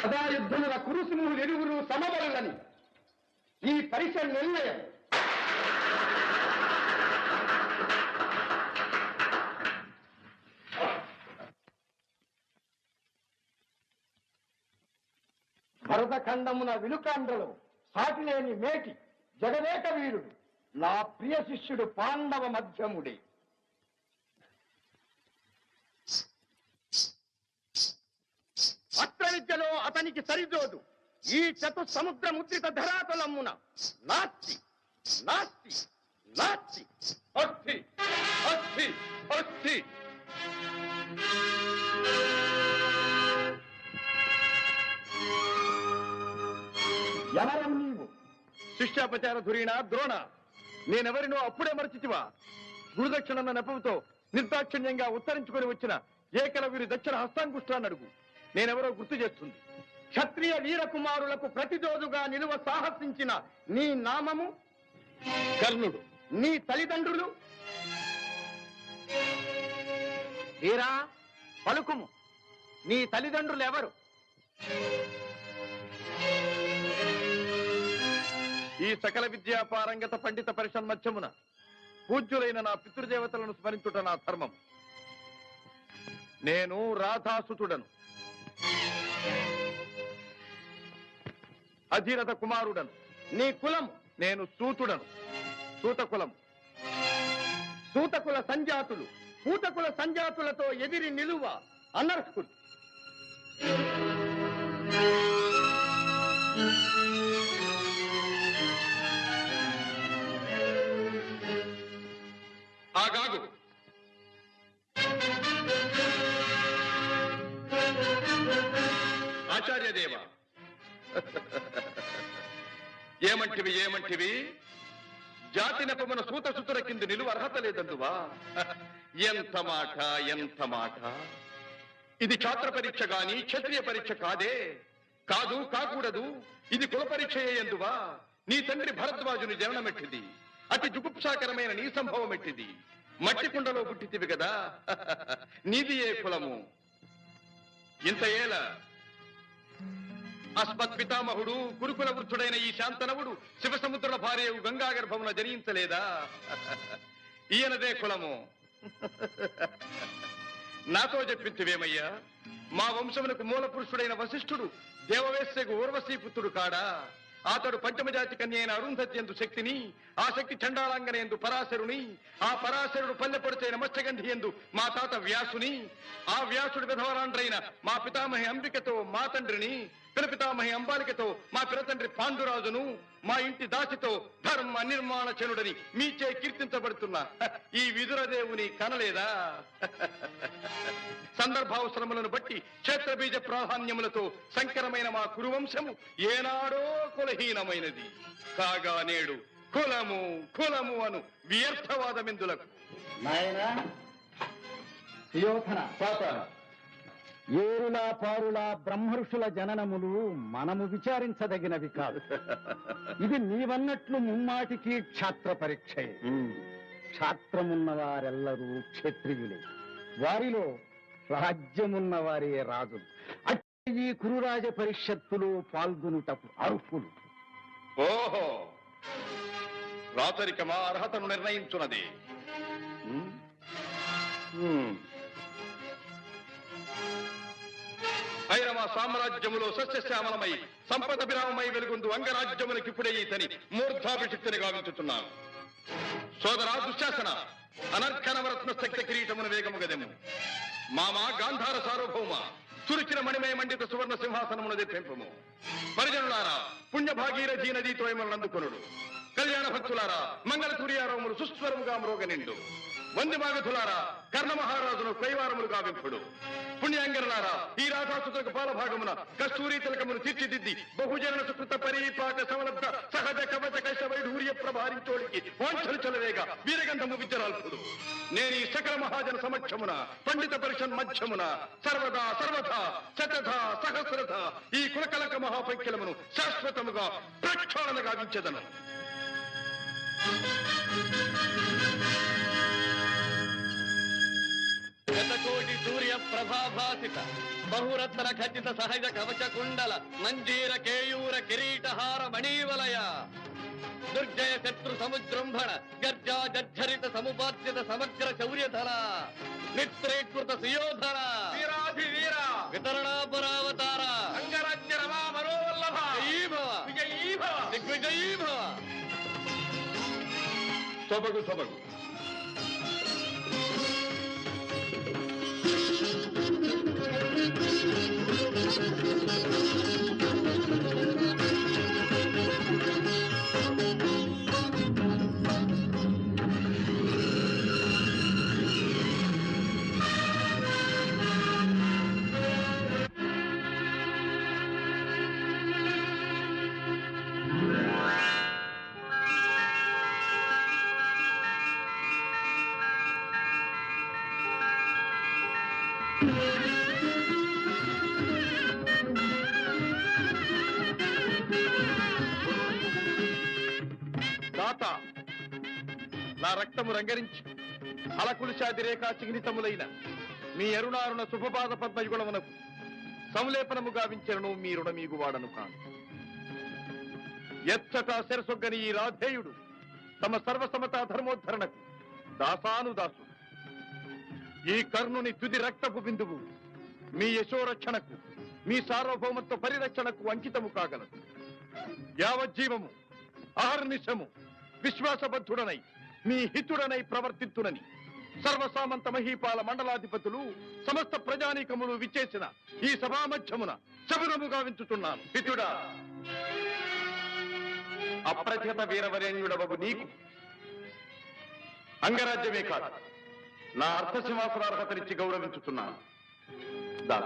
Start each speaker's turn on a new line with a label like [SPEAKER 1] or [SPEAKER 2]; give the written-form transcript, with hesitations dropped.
[SPEAKER 1] సదా యుద్ధముల కురుసుములు ఎరువులు సమబరులని ఈ పరిషత్ నిర్ణయం. భరతఖండమున విలుకాండ్రలో సాటిలేని మేటి జగదేక వీరుడు నా ప్రియ శిష్యుడు పాండవ మధ్యముడే. అస్త్ర విద్యలో అతనికి సరిజోడు ఈ చతుసముద్ర ముద్రిత ధరాతలమ్మున నాస్తి నాస్తి నాస్తి.
[SPEAKER 2] అస్థి అస్థి అస్థి.
[SPEAKER 1] ఎవరం నీవు?
[SPEAKER 2] శిష్యాపచార ధురీణ ద్రోణ, నేనెవరినో అప్పుడే మరచితివా? గురుదక్షిణన్న నెపంతో నిర్దాక్షిణ్యంగా ఉత్తరించుకొని వచ్చిన ఏకలవ్యుని దక్షిణ హస్తాంగుష్టాన్ని అడుగు. నేనెవరో గుర్తు చేస్తుంది.
[SPEAKER 1] క్షత్రియ వీరకుమారులకు ప్రతిరోజుగా నిలువ సాహసించిన నీ నామము?
[SPEAKER 2] కర్ణుడు.
[SPEAKER 1] నీ తల్లిదండ్రులు? వీరా పలుకుము, నీ తల్లిదండ్రులు ఎవరు?
[SPEAKER 2] ఈ సకల విద్యా పారంగత పండిత పరిషన్మధ్యమున పూజ్యులైన నా పితృదేవతలను స్మరించుట నా ధర్మం. నేను రాధాసుతుడను, అధీరథ కుమారుడను.
[SPEAKER 1] నీ కులం?
[SPEAKER 2] నేను సూతుడను, సూతకులం.
[SPEAKER 1] సూతకుల సంజాతులు పూతకుల సంజాతులతో ఎదిరి నిలువ అనర్హుడు.
[SPEAKER 2] ఆగాగు. ఆచార్యదేవ, ఏమంటివి ఏమంటివి? జాతి నెపమున సూత సుతుల కింద నిలువ అర్హత లేదందువా? ఎంత మాట ఎంత మాట! ఇది ఛాత్ర పరీక్ష గాని క్షత్రియ పరీక్ష కాదే. కాదు, కాకూడదు. ఇది కుల పరీక్ష ఎందువా? నీ తండ్రి భరద్వాజుని జననమెట్టిది, అతి జుగుప్సాకరమైన నీ సంభవం ఎట్టిది. మట్టి కుండలో పుట్టితివి కదా, నీది ఏ కులము? ఇంత ఏల అస్మత్ పితామహుడు గురుకుల వృద్ధుడైన ఈ శాంతనవుడు శివసముద్రుల భార్యవు గంగాగర్భమున జనించలేదా? ఈయనదే కులము. నాతో చెప్పించువేమయ్యా? మా వంశమునకు మూల పురుషుడైన వశిష్ఠుడు దేవవేశ్యకు ఊర్వశీపుత్రుడు కాడా? అతడు పంచమజాతి కన్య అయిన అరుంధతి ఎందు శక్తిని, ఆ శక్తి చండాలాంగన ఎందు పరాశరుని, ఆ పరాశరుడు పల్లెపొడిచైన మత్స్యగంధి ఎందు మా తాత వ్యాసుని, ఆ వ్యాసుడు విధవరాండ్రైన మా పితామహి అంబికతో మా తండ్రిని, పితామహి అంబాలికతో మా పిరతండ్రి పాండురాజును, మా ఇంటి దాసితో ధర్మ నిర్మాణ చనుడని మీచే కీర్తించబడుతున్న ఈ విదురదేవుని కనలేదా? సందర్భావసరములను బట్టి క్షేత్రబీజ ప్రాధాన్యములతో సంకరమైన మా కురువంశము ఏనాడో కులహీనమైనది కాగా నేడు కులము కులము అను వ్యర్థవాదమెందులకు.
[SPEAKER 1] నాయనా సుయోధన, ఏరులా పారులా బ్రహ్మర్షుల జననములు మనము విచారించదగినవి కాదు. ఇది నీవన్నట్లు ముమ్మాటికి క్షాత్ర పరీక్షయే. క్షాత్రమున్న వారెల్లరూ క్షత్రియులే, వారిలో రాజ్యమున్న వారే రాజులు. అట్టి ఈ కురురాజ పరిషత్తులో పాల్గొనుటకు అర్హులు.
[SPEAKER 2] ఓహో, రాచరికమా అర్హతను నిర్ణయించున్నది. అయిన మా సామ్రాజ్యములో సస్యశ్యామలమై సంపద విరామమై వెలుగొందు అంగరాజ్యములకిప్పుడే ఇతని మూర్ధాభిషిక్తిని గావించుతున్నాను. సోదరా దుశ్శాసన, అనర్ఘనవరత్న శక్తి కిరీటమును వేగము గదెము. మామా గాంధార సార్వభౌమ, చురిచిన మణిమయ మండిత సువర్ణ సింహాసనమును తెప్పింపము. పరిజనులారా, పుణ్య భాగీరథీ నదీతో అందుకొనుడు. కళ్యాణ భక్తులారా, మంగళ సూర్యారోములు సుస్వరముగా మ్రోగనిండు. వంది మాగధులారా, కర్ణ మహారాజును కైవారములు గావింపుడు. పుణ్యాంగరులారా, ఈ రాధాసుతులకు పాలభాగమున కస్తూరి తిలకమును తీర్చిదిద్ది బహుజన సుకృత పరీపాక సమలబ్ధ సహజ కవచ కైశ వైఢూర్య ప్రభారించోడికి వాంఛలు చలవేగా వీరగంధము విద్యరాల్పుడు. నేను ఈ సకల మహాజన సమక్షమున పండిత పరిషన్ మధ్యమున సర్వదా సర్వథా శతథ సహస్రథ ఈ కులకలక మహాపైక్యలమును శాశ్వతముగా ప్రక్షాళన గావించెదను.
[SPEAKER 3] శతకోటి సూర్య ప్రభాభాసిత బహురత్న ఖచ్చిత సహజ కవచ కుండల మంజీర కేయూర కిరీటహార మణీవలయ దుర్జయ శత్రు సముజృంభణ గర్జా జర్జరిత సముపాద్యత సమగ్ర శౌర్యధర నిత్రీకృత సుయోధర
[SPEAKER 2] వీరాధి వీర
[SPEAKER 3] వితరణాపురావతార
[SPEAKER 2] అంగరాజ్య రమా మనోవల్లభ
[SPEAKER 3] జయీభవ
[SPEAKER 2] విజయీభవ
[SPEAKER 3] దిగ్విజయీభవ.
[SPEAKER 2] సొబగు సొబగు. దాత నా రక్తము రంగరించి అలకులుషాదిరేఖా చిహ్నితములైన మీ అరుణారుణ శుభపాద పద్మయుగుణమునకు సంలేపనము గావించను మీ రుణమీగు వాడను కాను. ఎచ్చట శిరసొగ్గని ఈ రాధేయుడు తమ సర్వసమతా ధర్మోద్ధరణకు దాసానుదాసు. ఈ కర్ణుని తుది రక్తపు బిందువు మీ యశోరక్షణకు మీ సార్వభౌమత్వ పరిరక్షణకు అంకితము కాగలదు. యావజ్జీవము అహర్నిశము విశ్వాసబద్ధుడనై మీ హితుడనై ప్రవర్తిత్తునని సర్వసామంత మహీపాల మండలాధిపతులు సమస్త ప్రజానీకములు విచ్చేసిన ఈ సభామధ్యమున శబరము గావించుతున్నాను. హితుడా, అప్రతిహత వీరవరేణ్యుడవగు నీకు అంగరాజ్యమే కాదు నా అర్థసింహాసనార్హతనిచ్చి గౌరవించుతున్నాను. దా